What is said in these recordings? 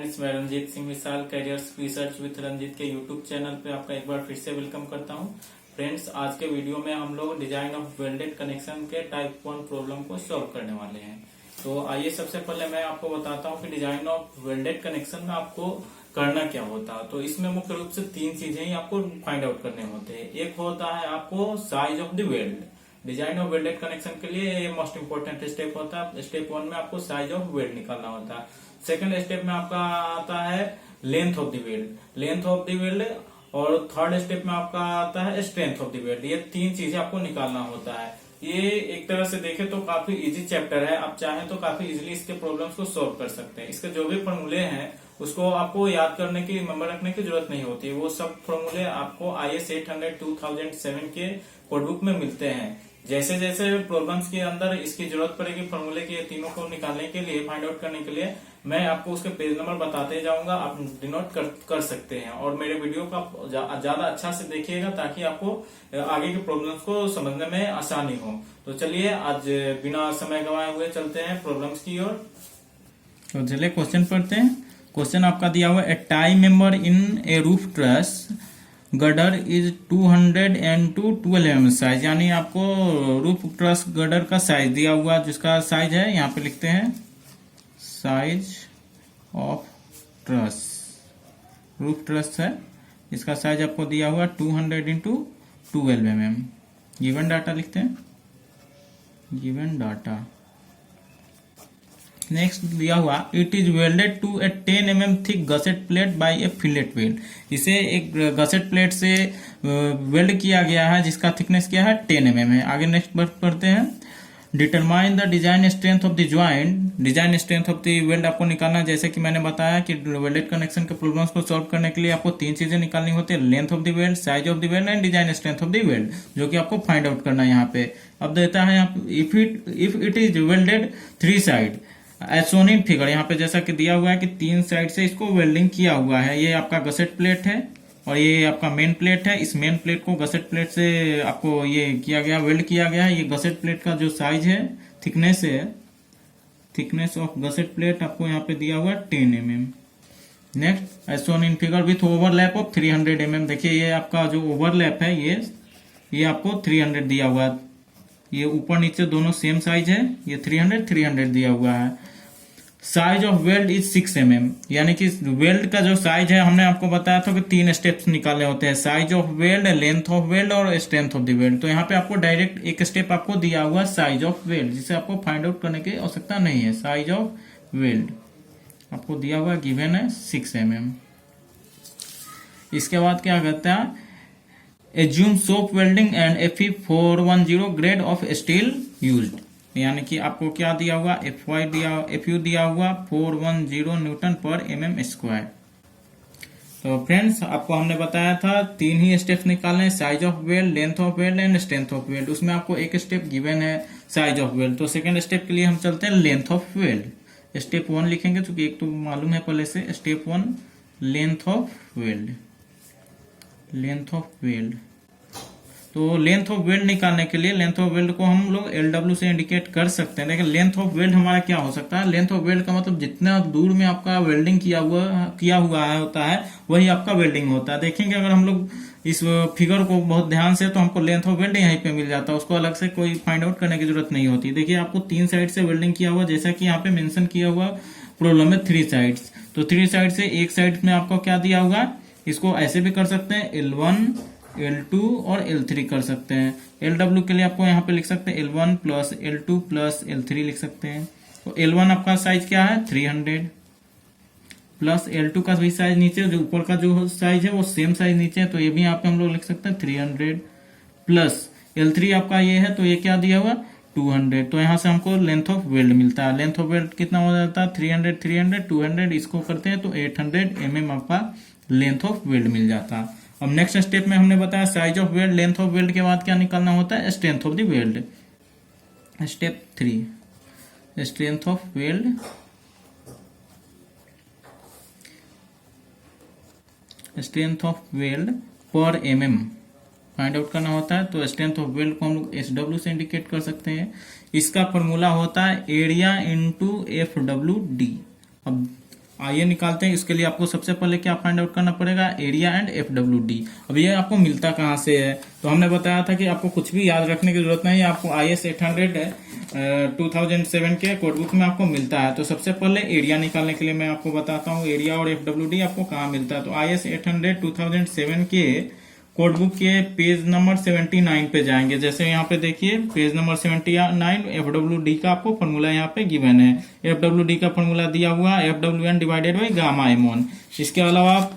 Friends, मैं रंजीत सिंह विशाल carriers research with Ranjit के YouTube channel पे आपका एक बार फिर से वेलकम करता हूं। फ्रेंड्स, आज के वीडियो में हम लोग डिजाइन ऑफ वेल्डेड कनेक्शन के टाइप 1 प्रॉब्लम को सॉल्व करने वाले हैं। तो आइए सबसे पहले मैं आपको बताता हूं कि डिजाइन ऑफ वेल्डेड कनेक्शन में आपको करना क्या होता है। तो इसमें मुख्य रूप से तीन चीजें ही आपको फाइंड आउट करने होते हैं। एक होता है आपको size of the weld. Design of welded connection के लिए ये मोस्ट इंपोर्टेंट स्टेप होता है। स्टेप 1 में आपको साइज ऑफ वेल्ड निकालना होता है। सेकंड स्टेप में आपका आता है लेंथ ऑफ द वेल्ड, और थर्ड स्टेप में आपका आता है स्ट्रेंथ ऑफ द वेल्ड। ये तीन चीजें आपको निकालना होता है। ये एक तरह से देखें तो काफी इजी चैप्टर है। आप चाहें तो काफी इजीली इसके प्रॉब्लम्स को सॉल्व कर सकते हैं। इसके जो भी फॉर्मूले हैं उसको आपको याद करने की, रिमेम्बर रखने की जरूरत नहीं होती। वो सब फॉर्मूले आपको IS 800 2007 के कोडबुक में मिलते हैं। जैसे जैसे प्रॉब्लम्स के अंदर इसकी जरूरत पड़ेगी फॉर्मूले के तीनों को निकालने के लिए, फाइंड आउट करने के लिए, मैं आपको उसके पेज नंबर बताते जाऊंगा। आप डिनोट कर सकते हैं और मेरे वीडियो का ज्यादा अच्छा से देखिएगा ताकि आपको आगे के प्रॉब्लम्स को समझने में आसानी हो। तो चलिए आज बिना समय गंवाए हुए चलते हैं प्रॉब्लम्स की ओर। तो चलिए क्वेश्चन पढ़ते हैं। क्वेश्चन आपका दिया हुआ है, a tie member in a roof truss girder is 200 into 12 mm size, यानी आपको रूफ ट्रस गर्डर का साइज दिया हुआ, जिसका साइज है यहाँ पे लिखते हैं size of truss. Roof truss है, इसका साइज आपको दिया हुआ 200 into 12 mm। गिवन डाटा लिखते हैं, गिवन डाटा। नेक्स्ट दिया हुआ, it is welded to a 10 mm thick gusset plate by a fillet weld. इसे एक गसेट प्लेट से वेल्ड किया गया है जिसका थिकनेस क्या है 10 mm है। आगे नेक्स्ट पढ़ते हैं, determine the design strength of the joint. Design strength of the weld आपको निकालना, जैसे कि मैंने बताया कि वेल्डेड कनेक्शन के प्रॉब्लम्स को सॉल्व करने के लिए आपको तीन चीजें निकालनी होती है, length of the weld, size of the weld and design strength of the weld, जो कि आपको फाइंड आउट करना है यहाँ पे। अब देता है if it is welded 3 side as shown in figure. यहाँ पे जैसा कि दिया हुआ है कि 3 साइड से इसको वेल्डिंग किया हुआ है। ये आपका गसेट प्लेट है और ये आपका मेन प्लेट है। इस मेन प्लेट को गसेट प्लेट से आपको ये किया गया, वेल्ड किया गया है। ये गसेट प्लेट का जो साइज है, थिकनेस है, थिकनेस ऑफ गसेट प्लेट आपको यहाँ पे दिया हुआ है 10 mm। Next, as shown in figure with overlap of 300 mm। देखिए ये आपका जो ओवरलैप है ये आपको 300 दिया हुआ है। ये ऊपर नीचे दोनों सेम साइज है। ये 300 दिया हुआ है। Size of weld is 6 mm, यानी कि वेल्ड का जो साइज है, हमने आपको बताया था कि 3 स्टेप्स निकालने होते हैं, size of weld, length of weld और स्ट्रेंथ ऑफ द वेल्ड। तो यहाँ पे आपको डायरेक्ट एक स्टेप आपको दिया हुआ साइज ऑफ वेल्ड, जिसे आपको फाइंड आउट करने की आवश्यकता नहीं है। साइज ऑफ वेल्ड आपको दिया हुआ गिवन है 6 mm। इसके बाद क्या कहता है, assume soap welding and Fe 410 grade of steel used, यानी कि आपको क्या दिया हुआ, Fu दिया हुआ 410 न्यूटन पर mm²। तो फ्रेंड्स, आपको हमने बताया था 3 ही स्टेप्स निकालने, size of weld, length of weld and strength of weld. उसमें आपको एक स्टेप गिवन है साइज ऑफ वेल्ड। तो सेकंड स्टेप के लिए हम चलते हैं लेंथ ऑफ वेल्ड। स्टेप 1 लिखेंगे क्योंकि एक तो मालूम है पहले से। Step 1 length of weld, length of weld. तो लेंथ ऑफ वेल्ड निकालने के लिए लेंथ ऑफ वेल्ड को हम लोग LW से इंडिकेट कर सकते हैं। लेकिन लेंथ ऑफ वेल्ड हमारा क्या हो सकता है, लेंथ ऑफ वेल्ड का मतलब जितना दूर में आपका वेल्डिंग किया हुआ होता है वही आपका वेल्डिंग होता है। देखेंगे अगर हम लोग इस फिगर को बहुत ध्यान से, तो हमको लेंथ ऑफ वेल्ड यहीं पे मिल जाता है। उसको अलग से कोई फाइंड आउट करने की जरूरत नहीं होती। देखिए आपको 3 साइड से वेल्डिंग किया हुआ, जैसा कि यहाँ पे मेंशन किया हुआ प्रॉब्लम में 3 साइड्स। तो 3 साइड से एक साइड में आपको क्या दिया होगा, इसको ऐसे भी कर सकते हैं, L1, L2 और L3 कर सकते हैं। LW के लिए आपको यहाँ पे लिख सकते हैं L1 plus L2 plus L3 लिख सकते हैं। तो L1 आपका साइज क्या है 300, प्लस L2 का भी साइज नीचे, जो ऊपर का जो साइज है वो सेम साइज नीचे है, तो ये भी यहाँ पे हम लोग लिख सकते हैं 300, प्लस L3 आपका ये है, तो ये क्या दिया हुआ 200। तो यहाँ से हमको लेंथ ऑफ वेल्ड मिलता है। लेंथ ऑफ वेल्ड कितना हो जाता है 300, 200, इसको करते हैं तो 800 mm आपका लेंथ ऑफ वेल्ड मिल जाता है। अब नेक्स्ट स्टेप में हमने बताया size of weld, length of weld के बाद क्या निकालना होता है, strength of the weld. Step 3 strength of weld, strength of weld पर mm फाइंड आउट करना होता है। तो स्ट्रेंथ ऑफ वेल्ड को हम लोग SW से इंडिकेट कर सकते हैं। इसका फॉर्मूला होता है एरिया इंटू FWD। अब आइए निकालते हैं। इसके लिए आपको सबसे पहले क्या फाइंड आउट करना पड़ेगा, एरिया एंड FWD। अब ये आपको मिलता कहाँ से है, तो हमने बताया था कि आपको कुछ भी याद रखने की जरूरत नहीं है, आपको IS 800 2007 के कोडबुक में आपको मिलता है। तो सबसे पहले एरिया निकालने के लिए मैं आपको बताता हूँ एरिया और FWD आपको कहाँ मिलता है। तो IS 800 2007 के कोडबुक के पेज नंबर 79 पे जाएंगे। जैसे यहाँ पे देखिए पेज नंबर 79, FWD का आपको फॉर्मूला यहाँ पे गिवन है। FWD का फॉर्मूला दिया हुआ है FWN divided by gamma M1। इसके अलावा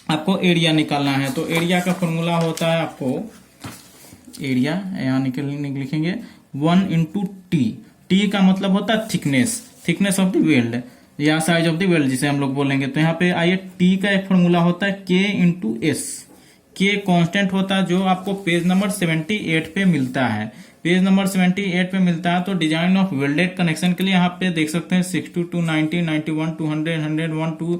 आपको एरिया निकालना है, तो एरिया का फॉर्मूला होता है आपको एरिया यहाँ लिखेंगे 1 इंटू टी। टी का मतलब होता है थिकनेस ऑफ द वेल्ड या साइज ऑफ द वेल्ड जिसे हम लोग बोलेंगे। तो यहाँ पे आइए टी का एक फॉर्मूला होता है K इंटू एस। के कांस्टेंट होता है जो आपको पेज नंबर 78 पे मिलता है। पेज नंबर 78 पे मिलता है। तो डिजाइन ऑफ वेल्डेड कनेक्शन के लिए यहाँ पे देख सकते हैं 62 to 90, 91 200, 101 to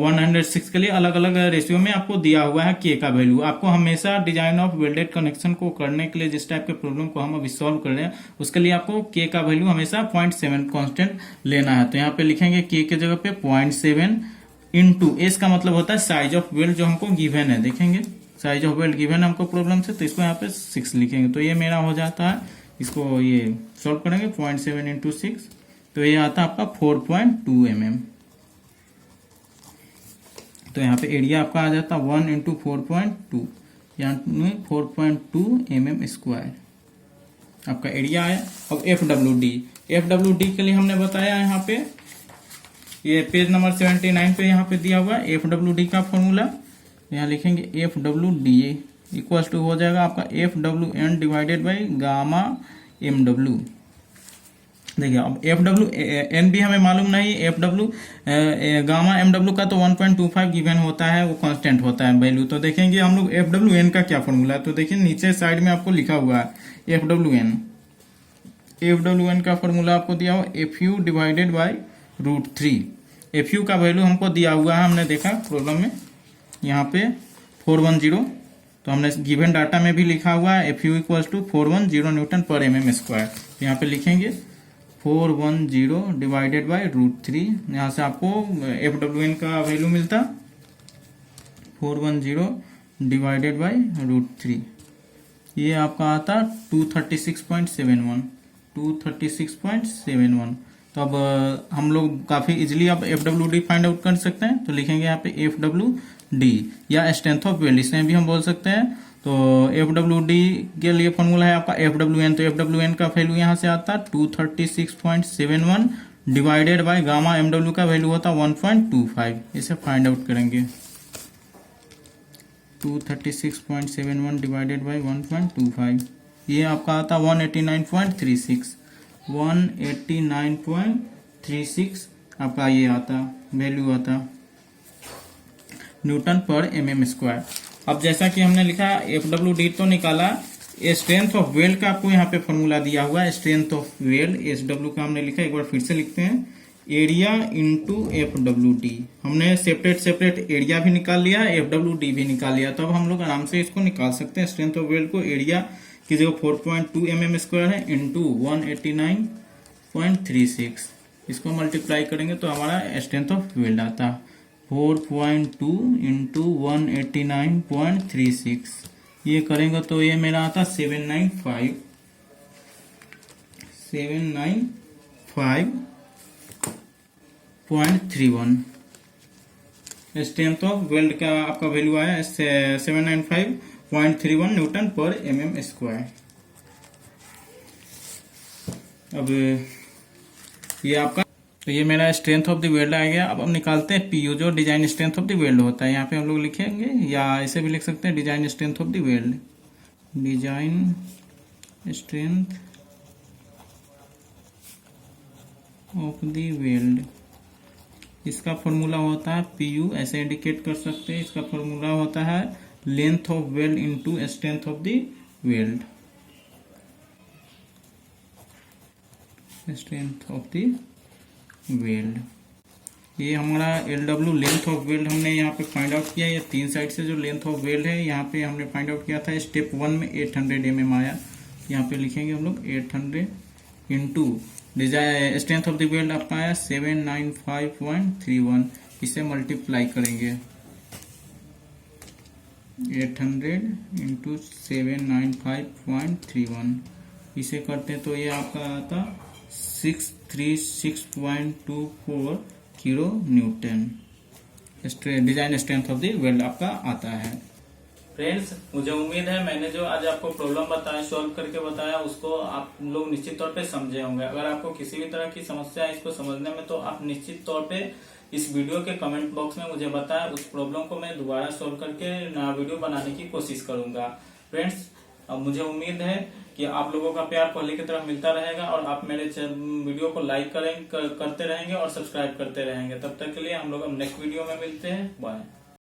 106 के लिए अलग अलग रेशियो में आपको दिया हुआ है के का वैल्यू। आपको हमेशा डिजाइन ऑफ वेल्डेड कनेक्शन को करने के लिए जिस टाइप के प्रॉब्लम को हम अभी सॉल्व कर रहे हैं उसके लिए आपको के का वैल्यू हमेशा 0.7 कांस्टेंट लेना है। तो यहाँ पे लिखेंगे के के जगह पे 0.7 इंटू एस का मतलब होता है साइज ऑफ वेल्ड जो हमको गिवन है। देखेंगे साइज ऑफ वेल्ड गिवन हमको प्रॉब्लम से, तो इसको यहाँ पे 6 लिखेंगे। तो ये मेरा हो जाता है, इसको ये सॉल्व करेंगे 0.7 इंटू 6, तो ये आता है आपका 4.2 mm। तो यहाँ पे एरिया आपका आ जाता है 1 इंटू 4.2 यानी 4.2 mm स्क्वायर आपका एरिया है। अब FWD के लिए हमने बताया यहाँ पे ये पेज नंबर 79 पे यहाँ पे दिया हुआ है FWD का फॉर्मूला। यहाँ लिखेंगे FWD इक्वल टू हो जाएगा आपका FWN divided by gamma MW। देखिए अब FWN भी हमें मालूम नहीं, गामा MW का तो 1.25 गिवन होता है, वो कांस्टेंट होता है वैल्यू। तो देखेंगे हम लोग FWN का क्या फॉर्मूला है। तो देखिए नीचे साइड में आपको लिखा हुआ है FWN का फॉर्मूला आपको दिया हुआ FU डिवाइडेड बाई √3। FU का वैल्यू हमको दिया हुआ है, हमने देखा प्रॉब्लम में यहाँ पे 410। तो हमने गिवन डाटा में भी लिखा हुआ है FU इक्वल्स टू 410 न्यूटन पर mm स्क्वायर। तो यहाँ पे लिखेंगे 410 डिवाइडेड बाई √3। यहाँ से आपको FWN का वैल्यू मिलता 410 डिवाइडेड बाई √3, ये आपका आता 236.71। तो अब हम लोग काफी इजीली अब FWD फाइंड आउट कर सकते हैं। तो लिखेंगे यहाँ पे FWD या स्ट्रेंथ ऑफ वेल्ड, इसमें भी हम बोल सकते हैं। तो FWD के लिए फॉर्मूला है आपका FWN। तो FWN का वैल्यू यहाँ से आता है 236.71 डिवाइडेड बाय गामा MW का वैल्यू होता 1.25। इसे फाइंड आउट करेंगे 236.71 डिवाइडेड बाय 1.25, ये आपका आता 189.36 आपका ये आता वैल्यू आता न्यूटन पर mm स्क्वायर। अब जैसा कि हमने लिखा FWD तो निकाला, स्ट्रेंथ ऑफ वेल्ड का आपको यहाँ पे फॉर्मूला दिया हुआ है। स्ट्रेंथ ऑफ वेल्ड SW का हमने लिखा, एक बार फिर से लिखते हैं एरिया इंटू FWD। हमने सेपरेट एरिया भी निकाल लिया, FWD भी निकाल लिया। तो अब हम लोग आराम से इसको निकाल सकते हैं। स्ट्रेंथ ऑफ वेल्ड को एरिया की जगह 4.2 mm स्क्वायर है इंटू 189.36, इसको मल्टीप्लाई करेंगे तो हमारा स्ट्रेंथ ऑफ वेल्ड आता 4.2 इंटू 189.36। ये करेंगे तो ये मेरा आता 795.31। स्ट्रेंथ ऑफ वेल्ड का आपका वैल्यू आया 795.31 न्यूटन पर mm स्क्वायर। अब ये आपका, तो ये मेरा स्ट्रेंथ ऑफ द वेल्ड आ गया। अब हम निकालते हैं PU जो design strength of the weld होता है। यहाँ पे हम लोग लिखेंगे या ऐसे भी लिख सकते हैं design strength of the weld, design strength of the weld. इसका फॉर्मूला होता है PU, ऐसे इंडिकेट कर सकते हैं। इसका फॉर्मूला होता है length of weld into strength of the weld, strength of the weld. ये हमारा LW लेंथ ऑफ वेल्ड हमने यहाँ पे फाइंड आउट किया। ये तीन साइड से जो लेंथ ऑफ वेल्ड है यहाँ पे हमने फाइंड आउट किया था। स्टेप 1 में 800 mm आया, यहाँ पे लिखेंगे हम लोग 800 into design strength of the weld आपका आया 795.31। इसे मल्टीप्लाई करेंगे 800 इंटू 795.31, इसे करते तो ये आपका आता 636.24 kilo Newton design strength of the weld आपका आता है। फ्रेंड्स, मुझे उम्मीद है मैंने जो आज आपको प्रॉब्लम बताया, सॉल्व करके बताया, उसको आप लोग निश्चित तौर पे समझे होंगे। अगर आपको किसी भी तरह की समस्या है इसको समझने में, तो आप निश्चित तौर पे इस वीडियो के कमेंट बॉक्स में मुझे बताएं। उस प्रॉब्लम को मैं दोबारा सॉल्व करके नया वीडियो बनाने की कोशिश करूंगा। फ्रेंड्स, अब मुझे उम्मीद है कि आप लोगों का प्यार पहले की तरह मिलता रहेगा और आप मेरे वीडियो को लाइक करते रहेंगे और सब्सक्राइब करते रहेंगे। तब तक के लिए हम लोग अब नेक्स्ट वीडियो में मिलते हैं। बाय।